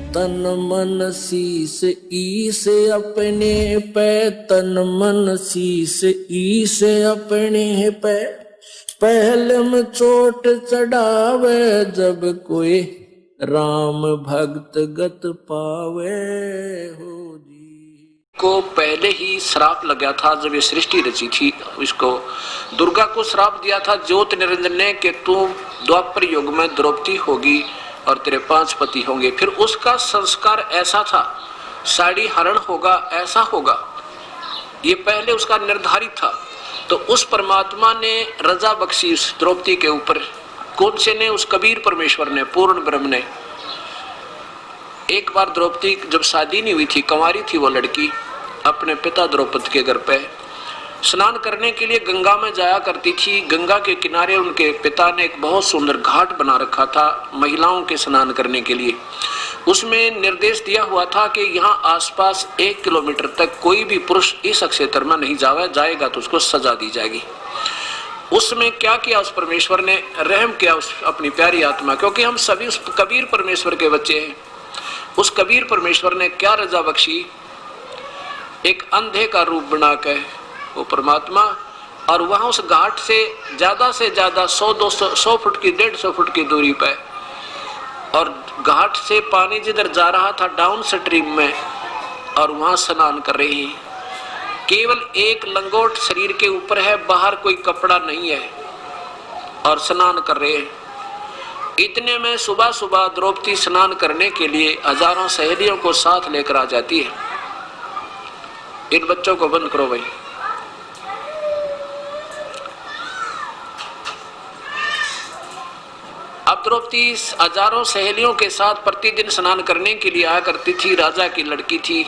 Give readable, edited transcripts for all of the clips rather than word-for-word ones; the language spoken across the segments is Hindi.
तन मन शीस ईस अपने पे, तन मन शीस ईस अपने पे, पहले में चोट चढ़ावे जब कोई राम भक्त गत पावे हो जी। को पहले ही श्राप लगा था जब ये सृष्टि रची थी, इसको दुर्गा को श्राप दिया था ज्योत निरंजन ने कि तू द्वापर युग में द्रौपदी होगी और तेरे 5 पति होंगे। फिर उसका संस्कार ऐसा था, साड़ी हरण होगा, ऐसा होगा, ये पहले उसका निर्धारित था। तो उस परमात्मा ने रजा बख्शी उस द्रौपदी के ऊपर। कौन से ने? उस कबीर परमेश्वर ने, पूर्ण ब्रह्म ने। एक बार द्रौपदी जब शादी नहीं हुई थी, कंवारी थी वो लड़की, अपने पिता द्रौपद के घर पे स्नान करने के लिए गंगा में जाया करती थी। गंगा के किनारे उनके पिता ने एक बहुत सुंदर घाट बना रखा था महिलाओं के स्नान करने के लिए। उसमें निर्देश दिया हुआ था कि यहाँ आसपास 1 किलोमीटर तक कोई भी पुरुष इस क्षेत्र में नहीं जाएगा तो उसको सजा दी जाएगी। उसमें क्या किया उस परमेश्वर ने? रहम किया उस अपनी प्यारी आत्मा, क्योंकि हम सभी उस कबीर परमेश्वर के बच्चे हैं। उस कबीर परमेश्वर ने क्या रजा बख्शी? एक अंधे का रूप बना के वो परमात्मा, और वहां उस घाट से ज्यादा 100 फुट की 150 फुट की दूरी पे, और घाट से पानी जिधर जा रहा था डाउन स्ट्रीम में, और वहां स्नान कर रही है। केवल एक लंगोट शरीर के ऊपर है, बाहर कोई कपड़ा नहीं है, और स्नान कर रहे हैं। इतने में सुबह सुबह द्रौपदी स्नान करने के लिए हजारों सहेलियों को साथ लेकर आ जाती है। इन बच्चों को बंद करो भाई। अब द्रौपदी हजारों सहेलियों के साथ प्रतिदिन स्नान करने के लिए आया करती थी। राजा की लड़की थी।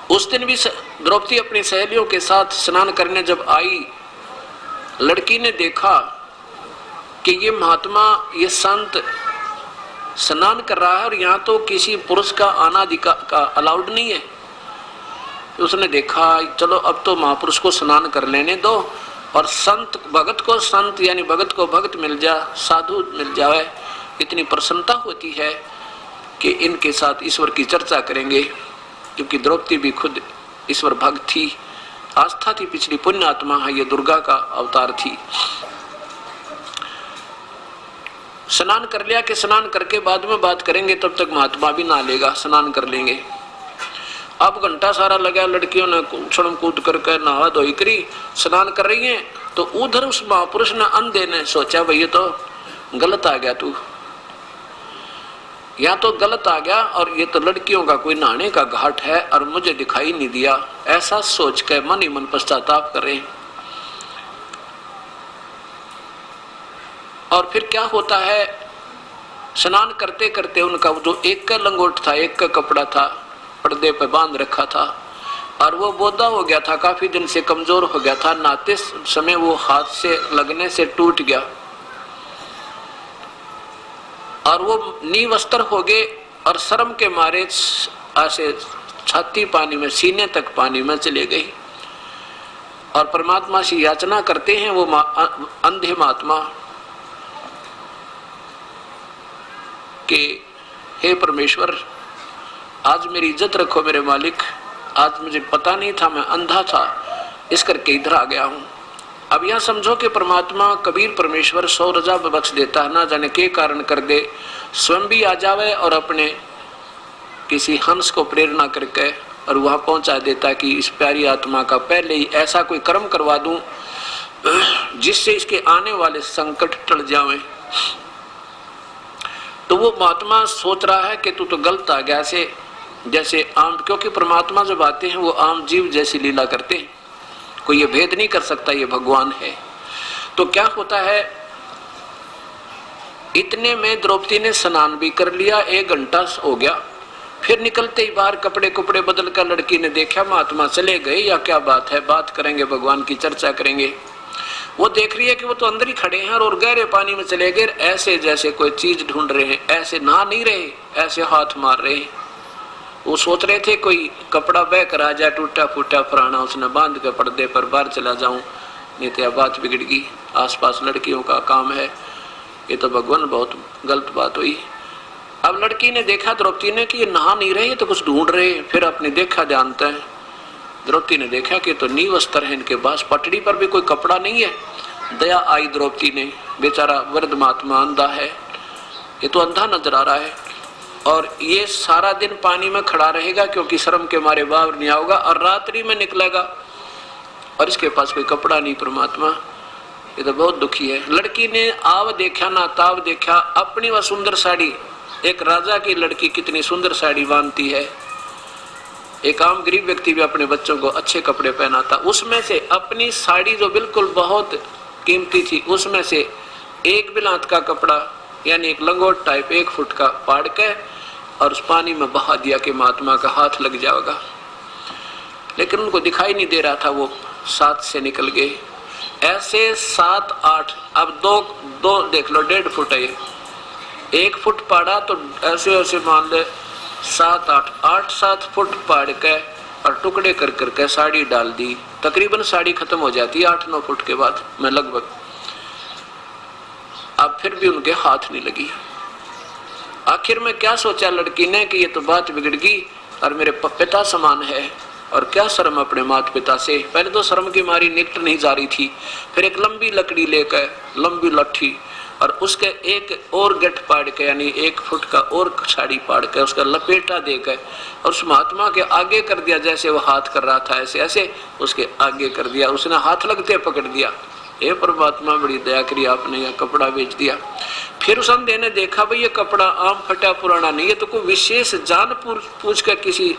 उस दिन भी द्रौपदी अपनी सहेलियों के साथ स्नान करने जब आई, लड़की ने देखा कि ये महात्मा, ये संत स्नान कर रहा है और यहाँ तो किसी पुरुष का आना का अलाउड नहीं है। तो उसने देखा चलो अब तो महापुरुष को स्नान कर लेने दो, और संत भगत को संत यानी भगत को भगत मिल जा, साधु मिल जाए। इतनी प्रसन्नता होती है कि इनके साथ ईश्वर की चर्चा करेंगे, क्योंकि द्रौपदी भी खुद ईश्वर भक्त थी, आस्था थी, पिछली पुण्य आत्मा है, ये दुर्गा का अवतार थी। स्नान कर लिया कि स्नान करके बाद में बात करेंगे, तब तक महात्मा भी ना लेगा, स्नान कर लेंगे। अब घंटा सारा लगा, लड़कियों ने उछल कूद करके नहा धोई करी, स्नान कर रही हैं। तो उधर उस महापुरुष ने, अंधे ने सोचा भाई ये तो गलत आ गया, तू या तो गलत आ गया, और ये तो लड़कियों का कोई नहाने का घाट है और मुझे दिखाई नहीं दिया। ऐसा सोच के मन ही मन पश्चाताप करें। और फिर क्या होता है, स्नान करते करते उनका जो एक का लंगोट था, एक का कपड़ा था, पर्दे पे बांध रखा था, और वो बोधा हो गया था, काफी दिन से कमजोर हो गया था। नहाते समय वो हाथ से लगने से टूट गया, और वो निवस्त्र हो गए, और शर्म के मारे ऐसे छाती पानी में, सीने तक पानी में चले गई, और परमात्मा से याचना करते हैं वो अंधे महात्मा कि हे परमेश्वर, आज मेरी इज्जत रखो मेरे मालिक, आज मुझे पता नहीं था, मैं अंधा था, इस करके इधर आ गया हूँ। अब यहाँ समझो कि परमात्मा कबीर परमेश्वर 100 रजा बख्श देता है, ना जाने के कारण कर दे, स्वयं भी आ जावे और अपने किसी हंस को प्रेरणा करके और वहां पहुंचा देता कि इस प्यारी आत्मा का पहले ही ऐसा कोई कर्म करवा दूं जिससे इसके आने वाले संकट टल जावे। तो वो महात्मा सोच रहा है कि तू तो गलत आ गया, ऐसे जैसे आम, क्योंकि परमात्मा जब आते हैं वो आम जीव जैसी लीला करते हैं, कोई ये भेद नहीं कर सकता ये भगवान है। तो क्या होता है, इतने में द्रौपदी ने स्नान भी कर लिया, 1 घंटा हो गया। फिर निकलते ही बाहर कपड़े कुपड़े बदल कर लड़की ने देखा महात्मा चले गए, या क्या बात है, बात करेंगे, भगवान की चर्चा करेंगे। वो देख रही है कि वो तो अंदर ही खड़े हैं और गहरे पानी में चले गए, ऐसे जैसे कोई चीज ढूंढ रहे हैं, ऐसे नहा नहीं रहे, ऐसे हाथ मार रहे हैं। वो सोच रहे थे कोई कपड़ा बह कर आ जाए, टूटा फूटा पुराना, उसने बांध के पर्दे पर बाहर चला जाऊं, नहीं तो बात बिगड़ गई। आसपास लड़कियों का काम है, ये तो भगवान बहुत गलत बात हुई। अब लड़की ने देखा द्रौपदी ने कि ये नहा नहीं रहे, ये तो कुछ ढूंढ रहे। फिर आपने देखा जानते हैं, द्रौपदी ने देखा कि तो नींव वस्त्र है इनके पास, पटड़ी पर भी कोई कपड़ा नहीं है। दया आई द्रौपदी ने, बेचारा वृद्ध महात्मा अंधा है, ये तो अंधा नजर आ रहा है और ये सारा दिन पानी में खड़ा रहेगा क्योंकि शर्म के मारे बाहर नहीं आएगा और रात्रि में निकलेगा और इसके पास कोई कपड़ा नहीं। परमात्मा ये तो बहुत दुखी है। लड़की ने आव देखा ना ताव देखा, अपनी वह सुंदर साड़ी, एक राजा की लड़की कितनी सुंदर साड़ी बांधती है, एक आम गरीब व्यक्ति भी अपने बच्चों को अच्छे कपड़े पहनाता, उसमें से अपनी साड़ी जो बिल्कुल बहुत कीमती थी उसमें से एक बिलात का कपड़ा यानी एक लंगोट टाइप 1 फुट का फाड़ के और उस पानी में बहा दिया कि महात्मा का हाथ लग जाएगा। लेकिन उनको दिखाई नहीं दे रहा था, वो 7 से निकल गए। ऐसे 7 8 अब दो देख लो 1.5 फुट है, 1 फुट पाड़ा तो ऐसे ऐसे मान ले 7 8 7 फुट पाड़ के और टुकड़े कर करके साड़ी डाल दी। तकरीबन साड़ी खत्म हो जाती है 8-9 फुट के बाद में लगभग। अब फिर भी उनके हाथ नहीं लगी। आखिर में क्या सोचा लड़की ने कि ये तो बात बिगड़ गई और मेरे पिता समान है और क्या शर्म अपने माता पिता से। पहले तो शर्म की मारी निकट नहीं जा रही थी, फिर एक लंबी लकड़ी लेकर, लंबी लट्ठी और उसके एक और गठ पाड़ के यानी 1 फुट का और साड़ी पाड़ के उसका लपेटा देकर और उस महात्मा के आगे कर दिया, जैसे वो हाथ कर रहा था ऐसे ऐसे उसके आगे कर दिया। उसने हाथ लगते पकड़ दिया। ये परमात्मा बड़ी दया करी आपने, यह कपड़ा बेच दिया। फिर उस अंधे ने देखा भाई ये कपड़ा आम फटा पुराना नहीं है, तो कोई विशेष जान पूछ कर किसी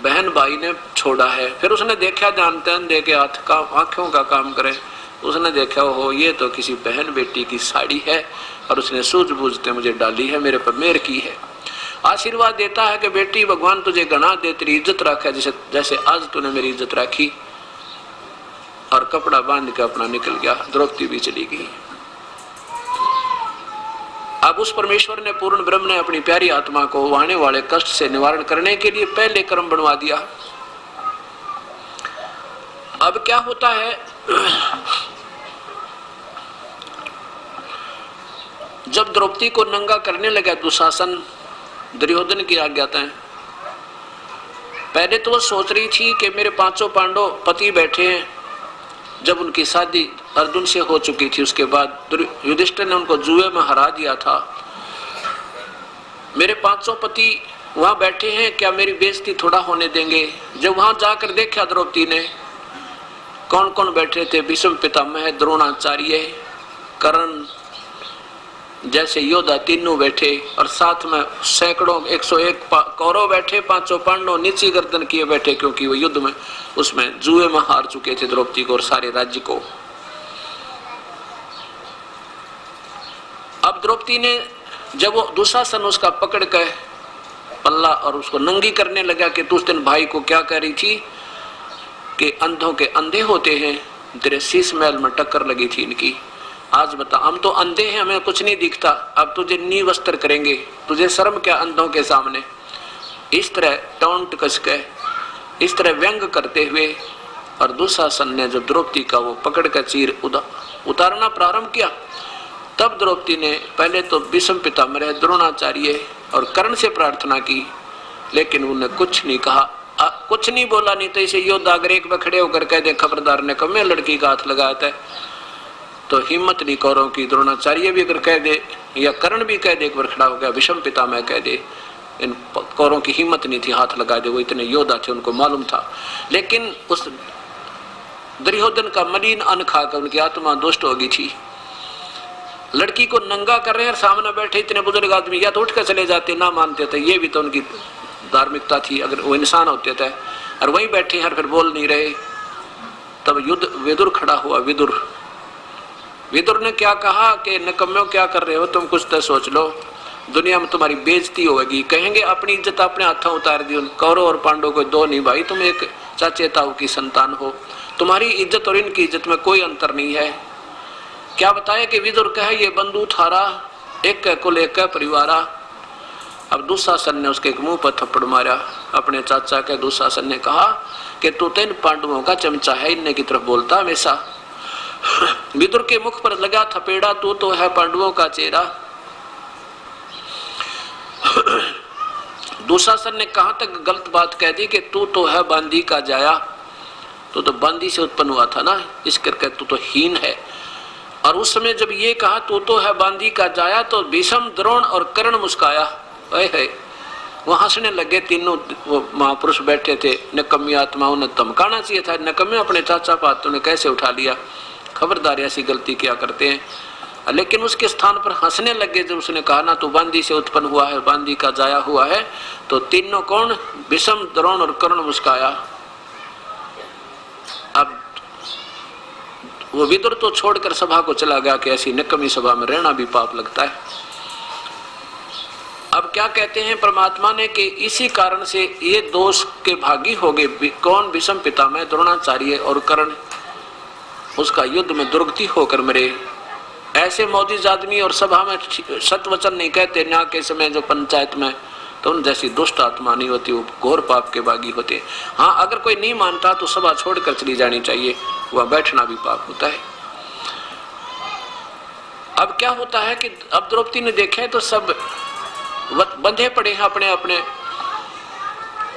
बहन भाई ने छोड़ा है। फिर उसने देखा, जानते अंधे के हाथ का आंखों का काम करे, उसने देखा हो ये तो किसी बहन बेटी की साड़ी है और उसने सूझबूझते मुझे डाली है, मेरे पर मेहर की है। आशीर्वाद देता है कि बेटी भगवान तुझे गणा दे, तेरी इज्जत रखे जैसे आज तूने मेरी इज्जत रखी। और कपड़ा बांध के अपना निकल गया। द्रौपदी भी चली गई। अब उस परमेश्वर ने, पूर्ण ब्रह्म ने अपनी प्यारी आत्मा को आने वाले कष्ट से निवारण करने के लिए पहले कर्म बनवा दिया। अब क्या होता है, जब द्रौपदी को नंगा करने लगा दुशासन, दुर्योधन की आज्ञाएं, पहले तो वो सोच रही थी कि मेरे 5 पांडव पति बैठे हैं। जब उनकी शादी अर्जुन से हो चुकी थी उसके बाद युधिष्ठिर ने उनको जुए में हरा दिया था। मेरे 5 पति वहां बैठे हैं, क्या मेरी बेइज्जती थोड़ा होने देंगे। जब वहां जाकर देखा द्रौपदी ने कौन कौन बैठे थे, भीष्म पितामह, द्रोणाचार्य, कर्ण जैसे योद्धा तीनों बैठे और साथ में सैकड़ों 101 कौरव बैठे, 5 पांडव नीची गर्दन किए बैठे, क्योंकि वो युद्ध में उसमें जुए में हार चुके थे द्रौपदी को और सारे राज्य को। अब द्रौपदी ने जब वो दुशासन उसका पकड़ के पल्ला और उसको नंगी करने लगा कि तू उस दिन भाई को क्या कह रही थी कि अंधों के अंधे होते हैं, तेरे शीश महल में टक्कर लगी थी इनकी। आज बता, हम तो अंधे हैं, हमें कुछ नहीं दिखता, अब तुझे नींव वस्त्र करेंगे, तुझे शर्म क्या अंधों के सामने। इस तरह टोंट कस के, इस तरह व्यंग करते हुए और दुशासन ने जब द्रौपदी का वो पकड़ कर चीर उतारना प्रारंभ किया, तब द्रौपदी ने पहले तो भीष्म पितामह, द्रोणाचार्य और कर्ण से प्रार्थना की, लेकिन उन्हें कुछ नहीं कहा, कुछ नहीं बोला। नहीं तो इसे योद्धा अगर एक में खड़े होकर कह दे खबरदार ने कब मैं लड़की का हाथ लगाया था, तो हिम्मत नहीं कौरों की। द्रोणाचार्य भी अगर कह दे या कर्ण भी कह दे, एक बार खड़ा हो गया, भीष्म पितामह कह दे, इन कौरों की हिम्मत नहीं थी हाथ लगा दे, वो इतने योद्धा थे, उनको मालूम था। लेकिन उस दुर्योधन का मलिन अन्न खाकर उनकी आत्मा दुष्ट हो गई थी। लड़की को नंगा कर रहे हैं, सामने बैठे इतने बुजुर्ग आदमी या तो उठ कर चले जाते, ना मानते थे, ये भी तो उनकी धार्मिकता थी, अगर वो इंसान होते थे। और वहीं बैठे हैं फिर बोल नहीं रहे। तब युद्ध विदुर खड़ा हुआ। विदुर ने क्या कहा कि नकम्यों क्या कर रहे हो तुम, कुछ तो सोच लो, दुनिया में तुम्हारी बेइज्जती होगी। कहेंगे अपनी इज्जत अपने हाथों उतार दी। उन कौरव और पांडव को दो नहीं भाई, तुम एक चाचे ताऊ की संतान हो, तुम्हारी इज्जत और इनकी इज्जत में कोई अंतर नहीं है। क्या बताए कि विदुर कहे ये बंधु थारा, एक कुल एक परिवारा। अब दुशासन ने उसके मुंह पर थप्पड़ मारा अपने चाचा के। दुशासन ने कहा कि तू तो इन पांडवों का चमचा है, इनने की तरफ बोलता हमेशा। विदुर के मुख पर लगा थपेड़ा, तू तो है पांडवों का चेहरा। दुशासन ने कहां तक गलत बात कह दी कि तू तो है बांदी का जाया, तो बांदी से उत्पन्न हुआ था ना, इस करके तू तो हीन है। और उस समय जब ये कहा तू तो है बांदी का जाया, तो भीष्म, द्रोण और कर्ण मुस्काया। है वो हंसने लगे। तीनों वो महापुरुष बैठे थे। निकम्मी आत्माओं ने धमकाना चाहिए था, निकम्मे अपने चाचा पातों ने कैसे उठा लिया, खबरदार ऐसी गलती क्या करते हैं। लेकिन उसके स्थान पर हंसने लगे जब उसने कहा ना तू बांदी से उत्पन्न हुआ है, बांदी का जाया हुआ है। तो तीनों कौन, भीष्म, द्रोण और कर्ण मुस्काया। अब वो विदुर तो छोड़कर सभा को चला गया कि ऐसी निकम्मी सभा में रहना भी पाप लगता है। अब क्या कहते हैं परमात्मा ने कि इसी कारण से ये दोष के भागी हो गए। कौन, भीष्म पितामह, द्रोणाचार्य और कर्ण उसका युद्ध में दुर्गति होकर मरे। ऐसे मौजिज आदमी और सभा में सत वचन नहीं कहते न्याय के समय जो पंचायत में, तो उन जैसी दुष्ट आत्मा नहीं होती, वो घोर पाप के भागी होते। हाँ, अगर कोई नहीं मानता तो सभा छोड़कर चली जानी चाहिए, वह बैठना भी पाप होता है। अब क्या होता है कि अब द्रौपदी ने देखे तो सब बंधे पड़े हैं अपने अपने,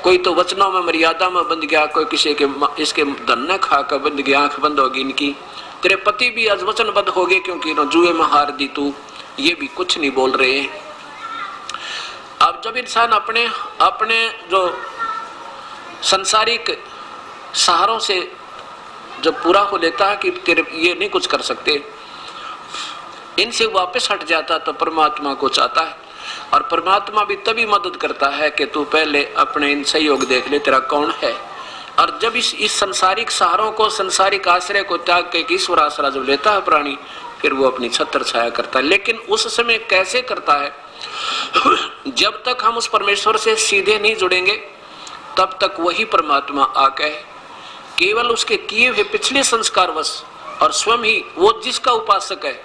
कोई तो वचनों में मर्यादा में बंध गया, कोई किसी के इसके धन न खाकर बंध गया, आंख बंद होगी इनकी। तेरे पति भी आज वचनबद्ध हो गए क्योंकि जुए में हार दी तू, ये भी कुछ नहीं बोल रहे। अब जब इंसान अपने अपने जो संसारिक सहारों से जब पूरा हो लेता है कि तेरे ये नहीं कुछ कर सकते, इनसे वापस हट जाता तो परमात्मा को चाहता है। और परमात्मा भी तभी मदद करता है कि तू पहले अपने इन सहयोग देख ले, तेरा कौन है। और जब इस संसारिक सहारों को, संसारिक आश्रय को त्याग के ईश्वर आश्रय जब लेता है प्राणी, फिर वो अपनी छत्र छाया करता है। लेकिन उस समय कैसे करता है? जब तक हम उस परमेश्वर से सीधे नहीं जुड़ेंगे तब तक वही परमात्मा आके केवल उसके किए हुए पिछले संस्कारवश और स्वयं ही वो जिसका उपासक है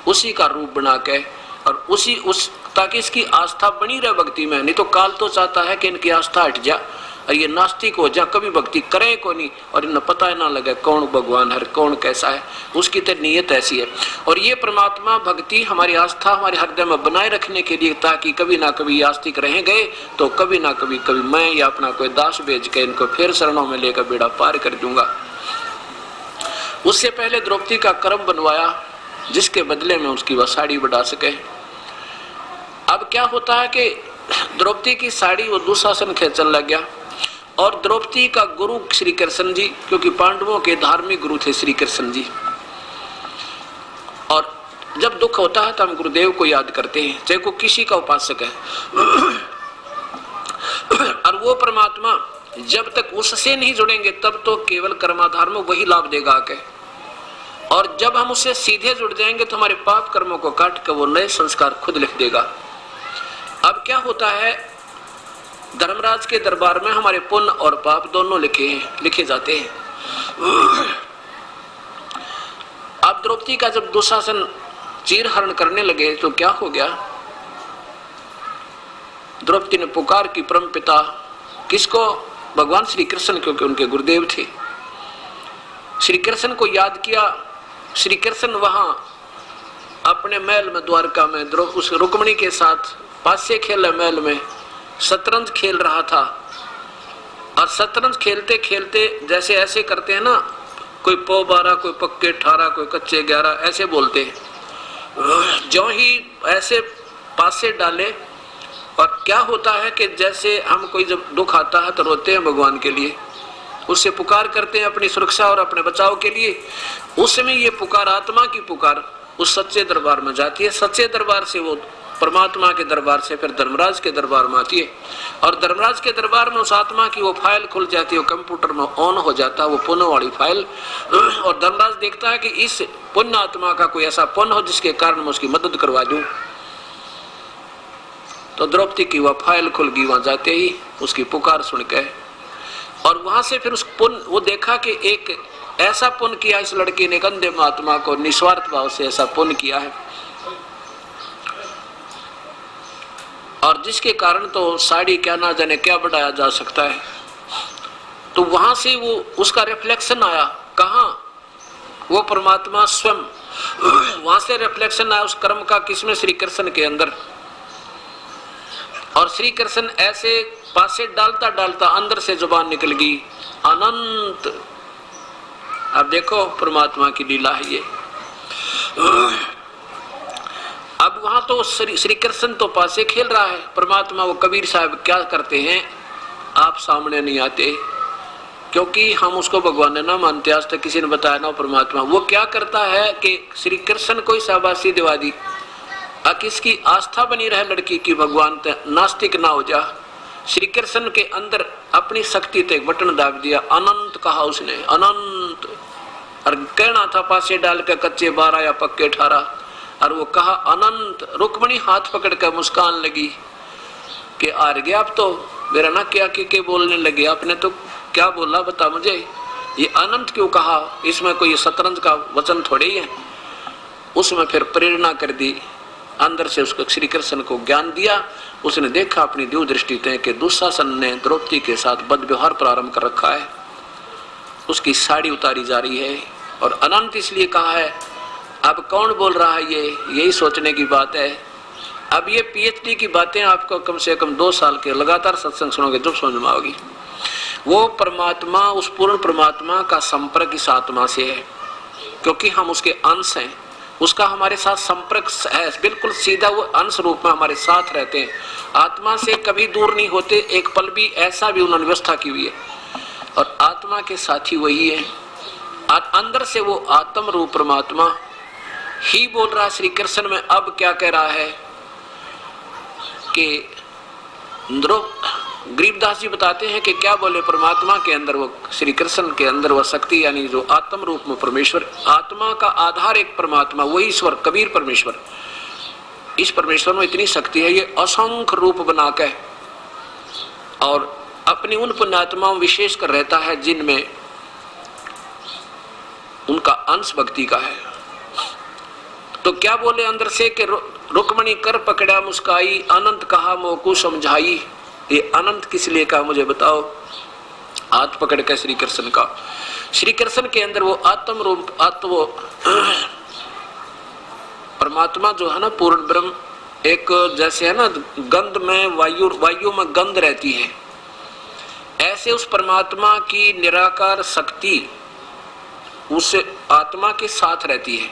उसी का रूप बना के और उसी उस ताकि इसकी आस्था बनी रहे भक्ति में। नहीं तो काल तो चाहता है कि इनकी आस्था हट जा और ये नास्तिक हो जा, कभी भक्ति करें को नहीं और इन्हें पता ही ना लगे कौन भगवान है, कौन कैसा है। उसकी तो नीयत ऐसी है। और ये परमात्मा भक्ति हमारी आस्था हमारे हृदय में बनाए रखने के लिए, ताकि कभी ना कभी आस्तिक रह गए तो कभी ना कभी मैं या अपना कोई दास भेज के इनको फिर शरणों में लेकर बेड़ा पार कर दूंगा। उससे पहले द्रौपदी का कर्म बनवाया जिसके बदले में उसकी वह साड़ी बढ़ा सके। अब क्या होता है कि द्रौपदी की साड़ी वो दुशासन खेचने लग गया। और द्रौपदी का गुरु श्री कृष्ण जी, क्योंकि पांडवों के धार्मिक गुरु थे श्री कृष्ण जी। और जब दुख होता है तो हम गुरुदेव को याद करते हैं, चाहे को किसी का उपासक है। और वो परमात्मा जब तक उससे नहीं जुड़ेंगे तब तो केवल कर्माधार में वही लाभ देगा आके। और जब हम उससे सीधे जुड़ जाएंगे तो हमारे पाप कर्मों को काट कर वो नए संस्कार खुद लिख देगा। अब क्या होता है, धर्मराज के दरबार में हमारे पुण्य और पाप दोनों लिखे जाते हैं। अब द्रौपदी का जब दुशासन चीरहरण करने लगे तो क्या हो गया, द्रौपदी ने पुकार की परम पिता किसको, भगवान श्री कृष्ण, क्योंकि उनके गुरुदेव थे। श्री कृष्ण को याद किया। श्री कृष्ण वहां अपने महल में द्वारका में उस रुक्मिणी के साथ पासे खेले महल में शतरंज खेल रहा था। और शतरंज खेलते खेलते जैसे ऐसे करते हैं ना, कोई पौ 12, कोई पक्के 18, कोई कच्चे 11 ऐसे बोलते हैं। जो ही ऐसे पासे डाले और क्या होता है कि जैसे हम कोई जब दुख आता है तो रोते हैं भगवान के लिए, उससे पुकार करते हैं अपनी सुरक्षा और अपने बचाव के लिए। उस समय ये पुकार आत्मा की पुकार उस सच्चे दरबार में जाती है। सच्चे दरबार से वो परमात्मा के दरबार से फिर धर्मराज के दरबार में आती है। और धर्मराज के दरबार में उस आत्मा की वो फाइल खुल जाती है, वो कंप्यूटर में ऑन हो जाता है वो पुण्य वाली फाइल। और धर्मराज देखता है कि इस पुण्य आत्मा का कोई ऐसा पुण्य हो जिसके कारण मैं उसकी मदद करवा दूं। तो द्रौपदी की वह फाइल खुल गई वहां जाते ही उसकी पुकार सुन के। और वहां से फिर उस पुण्य वो देखा कि एक ऐसा पुण्य किया इस लड़की ने, अंधे महात्मा को निस्वार्थ भाव से ऐसा पुण्य किया है और जिसके कारण तो साड़ी क्या ना जाने क्या बढ़ाया जा सकता है। तो वहां से वो उसका रिफ्लेक्शन आया, कहां, वो परमात्मा स्वयं, वहां से रिफ्लेक्शन आया उस कर्म का किसमें? श्री कृष्ण के अंदर। और श्री कृष्ण ऐसे पासे डालता डालता अंदर से जुबान निकल गई अनंत। अब देखो परमात्मा की लीला है ये। अब वहां तो श्री कृष्ण तो पासे खेल रहा है, परमात्मा वो कबीर साहब क्या करते हैं, आप सामने नहीं आते, क्योंकि हम उसको भगवान ने ना मानते, आज तक किसी ने बताया ना परमात्मा। वो क्या करता है कि श्री कृष्ण को शाबाशी दिवा दी, किसकी आस्था बनी रहे लड़की की, भगवान नास्तिक ना हो जा। श्री कृष्ण के अंदर अपनी शक्ति ते बटन दाब दिया, अनंत कहा उसने, अनंत। और कहना था पासे डाल के कच्चे 12 या पक्के 18, और वो कहा अनंत। रुक्मणी हाथ पकड़ कर मुस्कान लगी कि हार गया अब तो, मेरा ना क्या के बोलने लगे, आपने तो क्या बोला बता मुझे, ये अनंत क्यों कहा, इसमें कोई शतरंज का वचन थोड़े ही है। उसमें फिर प्रेरणा कर दी, अंदर से उसको श्री कृष्ण को ज्ञान दिया। उसने देखा अपनी दिव्य दृष्टि से कि दुशासन ने द्रौपदी के साथ बदव्यवहार प्रारंभ कर रखा है, उसकी साड़ी उतारी जा रही है, और अनंत इसलिए कहा है। अब कौन बोल रहा है ये, यही सोचने की बात है। अब ये पीएचडी की बातें आपको कम से कम 2 साल के लगातार सत्संग सुनोगे जब समझ में आओगी। वो परमात्मा, उस पूर्ण परमात्मा का संपर्क इस आत्मा से है, क्योंकि हम उसके अंश हैं, उसका हमारे साथ संपर्क है बिल्कुल सीधा, वो अंश रूप में हमारे साथ रहते हैं, आत्मा से कभी दूर नहीं होते एक पल भी, ऐसा भी उन्होंने व्यवस्था की हुई है। और आत्मा के साथी वही है, अंदर से वो आत्म रूप परमात्मा ही बोल रहा है श्री कृष्ण में। अब क्या कह रहा है कि गरीबदास जी बताते हैं कि क्या बोले, परमात्मा के अंदर वो श्री कृष्ण के अंदर वो शक्ति, यानी जो आत्म रूप में परमेश्वर, आत्मा का आधार एक परमात्मा, वही ईश्वर कबीर परमेश्वर। इस परमेश्वर में इतनी शक्ति है, ये असंख्य रूप बना के और अपनी उन पुण्यात्माओं विशेष कर रहता है जिनमें उनका अंश भक्ति का है। तो क्या बोले अंदर से कि रुक्मणी कर पकड़ा मुस्काई, अनंत कहा मोकू समझाई। ये अनंत किस लिए कहा मुझे बताओ? हाथ पकड़ के श्री कृष्ण का, श्री कृष्ण के अंदर वो आत्म रूप, आत्म परमात्मा जो है ना पूर्ण ब्रह्म, एक जैसे है ना गंध में वायु में गंध रहती है, ऐसे उस परमात्मा की निराकार शक्ति उस आत्मा के साथ रहती है,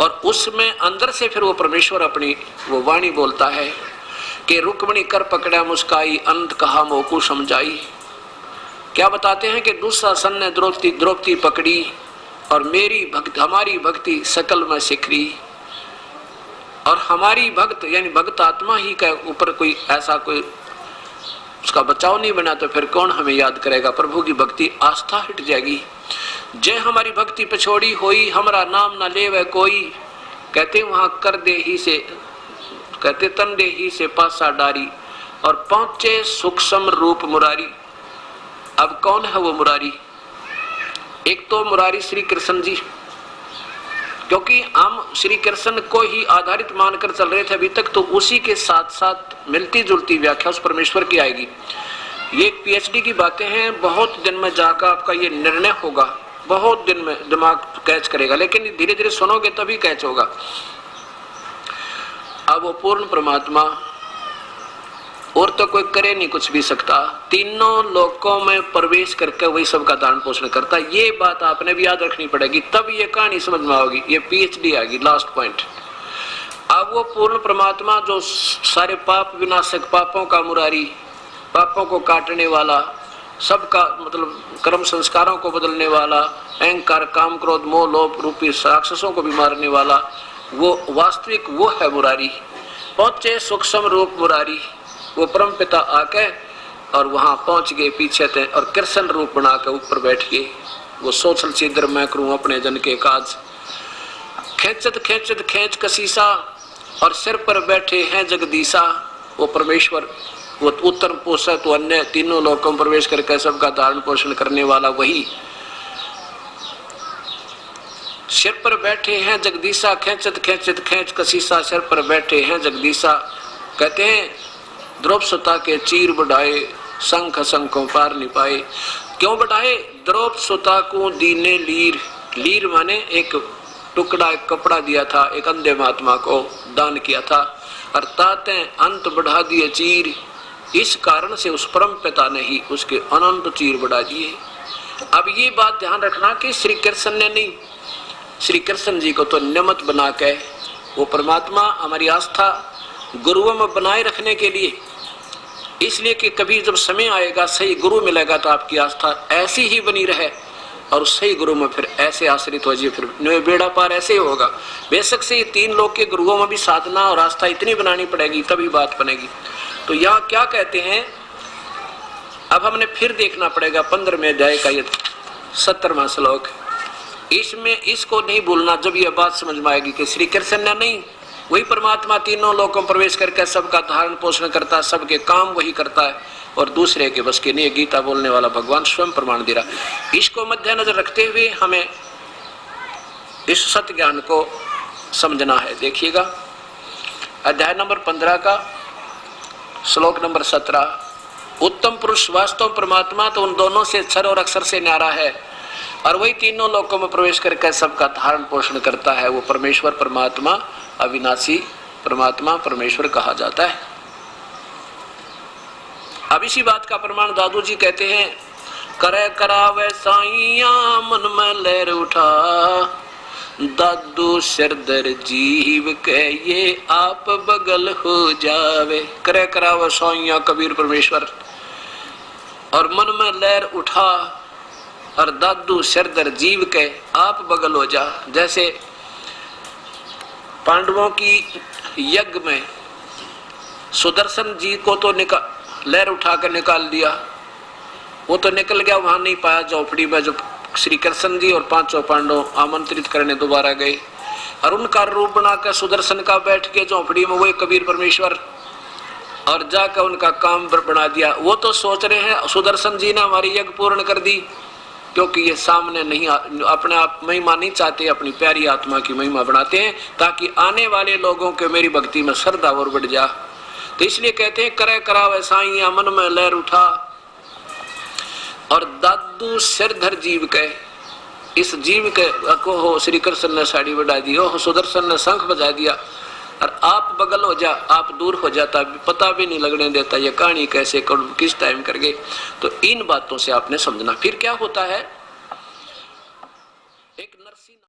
और उसमें अंदर से फिर वो परमेश्वर अपनी वो वाणी बोलता है कि रुक्मणी कर पकड़ा मुस्काई, अंत कहा मोकू समझाई। क्या बताते हैं कि दुशासन ने द्रौपदी पकड़ी, और मेरी भक्त, हमारी भक्ति सकल में सिखरी। और हमारी भक्त यानी भक्त आत्मा ही का ऊपर कोई ऐसा कोई उसका बचाव नहीं बना, तो फिर कौन हमें याद करेगा? प्रभु की भक्ति आस्था हट जाएगी। जय हमारी भक्ति पछोड़ी होई, हमारा नाम ना ले वह कोई। कहते वहां कर दे ही से, कहते तन दे ही से पासा डारी, और पहुंचे सूक्ष्म रूप मुरारी। अब कौन है वो मुरारी? एक तो मुरारी श्री कृष्ण जी, क्योंकि हम श्री कृष्ण को ही आधारित मानकर चल रहे थे अभी तक, तो उसी के साथ साथ मिलती जुलती व्याख्या उस परमेश्वर की आएगी। ये पीएचडी की बातें हैं, बहुत दिन में जाकर आपका ये निर्णय होगा, बहुत दिन में दिमाग कैच करेगा, लेकिन धीरे धीरे सुनोगे तभी कैच होगा। अब वो पूर्ण परमात्मा और तो कोई करे नहीं कुछ भी सकता, तीनों लोकों में प्रवेश करके वही सबका दान पोषण करता। ये बात आपने भी याद रखनी पड़ेगी, तब ये कहानी समझ में आओगी, ये पीएचडी आएगी लास्ट पॉइंट। अब वो पूर्ण परमात्मा जो सारे पाप विनाशक, पापों का मुरारी, पापों को काटने वाला, सबका मतलब कर्म संस्कारों को बदलने वाला, अहंकार काम क्रोध मोह लोभ रूपी राक्षसों को भी मारने वाला, वो वास्तविक वो है मुरारी। पहुंचे सूक्ष्म रूप मुरारी, वो परम पिता आके और वहां पहुंच गए पीछे थे, और कृष्ण रूप बना के ऊपर बैठ गए। वो सोचल छिद्र मैं करूं अपने जन के काज, खेचत खेचत खेच कसीसा, और सिर पर बैठे हैं जगदीशा। वो परमेश्वर, वो उत्तर पोषक, तो अन्य तीनों लोकों में प्रवेश करके सबका धारण पोषण करने वाला वही। सिर पर बैठे हैं जगदीशा, खेचत खेचत खेच कसीसा, सिर पर बैठे हैं जगदीशा। कहते हैं द्रौप सुता के चीर बढ़ाए, शंख शंखों पार निपाए। क्यों बढ़ाए? द्रौप सुता को दीने लीर, लीर माने एक टुकड़ा, एक कपड़ा दिया था, एक अंधे महात्मा को दान किया था। और ताते अंत बढ़ा दिए चीर, इस कारण से उस परम पिता ने ही उसके अनंत चीर बढ़ा दिए। अब ये बात ध्यान रखना कि श्री कृष्ण ने नहीं, श्री कृष्ण जी को तो नियमित बना के वो परमात्मा हमारी आस्था गुरुओं में बनाए रखने के लिए, इसलिए कि कभी जब समय आएगा सही गुरु मिलेगा तो आपकी आस्था ऐसी ही बनी रहे और सही गुरु में फिर ऐसे आश्रित हो जाए, फिर बेड़ा पार ऐसे ही होगा। बेशक से ये 3 लोग के गुरुओं में भी साधना और आस्था इतनी बनानी पड़ेगी तभी बात बनेगी। तो यहाँ क्या कहते हैं, अब हमने फिर देखना पड़ेगा 15वें अध्याय का ये 17वां श्लोक। इसमें इसको नहीं भूलना जब ये बात समझ में आएगी कि श्री कृष्ण ने नहीं, वही परमात्मा तीनों लोगों में प्रवेश करके सबका धारण पोषण करता है, सबके काम वही करता है और दूसरे के बस की नहीं। गीता बोलने वाला भगवान स्वयं प्रमाण दे रहा। इसको मद्देनजर रखते हुए हमें इस सत्य ज्ञान को समझना है। देखिएगा अध्याय नंबर 15 का श्लोक नंबर 17। उत्तम पुरुष वास्तव परमात्मा तो उन दोनों से अक्षर और अक्षर से न्यारा है और वही तीनों लोकों में प्रवेश करके सबका धारण पोषण करता है। वो परमेश्वर परमात्मा अविनाशी परमात्मा परमेश्वर कहा जाता है। अब इसी बात का प्रमाण दादू जी कहते हैं, करे करावे साइया मन में लहर उठा, दादू सिरदर जीव के ये आप बगल हो जावे। करे करावे साइया कबीर परमेश्वर और मन में लहर उठा और दादू सिरदर जीव के आप बगल हो जा। जैसे पांडवों की यज्ञ में सुदर्शन जी को तो लहर उठाकर निकाल दिया, वो तो निकल गया, वहां नहीं पाया झोपड़ी में। जो श्री कृष्ण जी और 5 पांडव आमंत्रित करने दोबारा गए और उनका रूप बनाकर सुदर्शन का बैठ के झोपड़ी में वही कबीर परमेश्वर और जाकर उनका काम बना दिया। वो तो सोच रहे हैं सुदर्शन जी ने हमारी यज्ञ पूर्ण कर दी, क्योंकि ये सामने नहीं अपने आप महिमा नहीं चाहते, अपनी प्यारी आत्मा की महिमा बनाते हैं ताकि आने वाले लोगों के मेरी भक्ति में श्रद्धा और बढ़ जा। तो इसलिए कहते हैं करे करावे साइया मन में लहर उठा और दादू सिरधर जीव के, इस जीव के को हो श्री कृष्ण ने साड़ी बढ़ा दी, हो सुदर्शन ने शंख बजा दिया और आप बगल हो जा, आप दूर हो जाता, पता भी नहीं लगने देता ये कहानी कैसे किस टाइम कर गए। तो इन बातों से आपने समझना। फिर क्या होता है